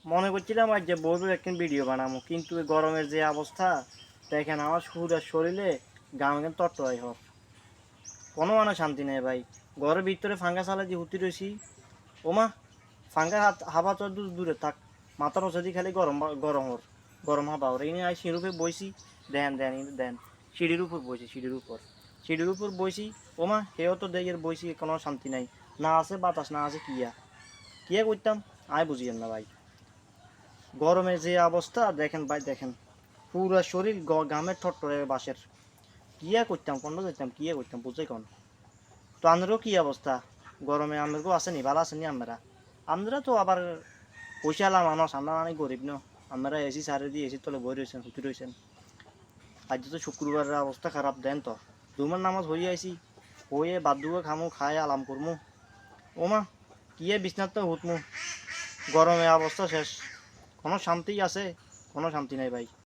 মনে করছিলাম আজ যে বউর একদিন ভিডিও বানাবো, কিন্তু এই গরমের যে অবস্থা দেখেন আমার পুরো শরীরে গাম এখন তট্টয় হর কোনো মানে শান্তি নেই ভাই। ঘরের ভিতরে ফাঙ্গা চালা যে হুতি রয়েছি ওমা, ফাঙ্গা হাবা তো দূরে থাক, মাথার ওষুধি খালি গরম গরম হর, গরম হাবা ওর এই নিয়ে সিঁড়ির বইছি। দেন দেন দেন, সিঁড়ির উপর বইছি, সিঁড়ির উপর বইছি। ওমা সেও তো দেয়ের বইছি, কোনো শান্তি নাই, না আছে বাতাস না আছে কিয়া কিয়া করতাম আয় বুঝিয়েন না ভাই। গরমের যে অবস্থা দেখেন ভাই, দেখেন পুরা শরীর ঘামের ঠট্টরে বাসের। কিয়া করতাম কোন যেতাম কিয়া করতাম বুঝে কোন। তো আমাদেরও কি অবস্থা গরমে, আমাদেরকেও আসেনি ভালো আসেনি আমরা। আমরা তো আবার পয়সাওয়ালা মানুষ, আমরা অনেক গরিব ন। আমরা এসি সারে দিয়ে এসির তলে বই রয়েছেন, হুতি রয়েছেন। আজ তো শুক্রবারের অবস্থা খারাপ দেন তো, দুমার নামাজ হয়ে আইসি, হয়ে বাদ দুয়ে খামু, খায় আলাম করমু। ওমা কিয়ে বিছনার তো হুতমু, গরমে অবস্থা শেষ, কোনো শান্তি আছে? কোনো শান্তি নাই ভাই।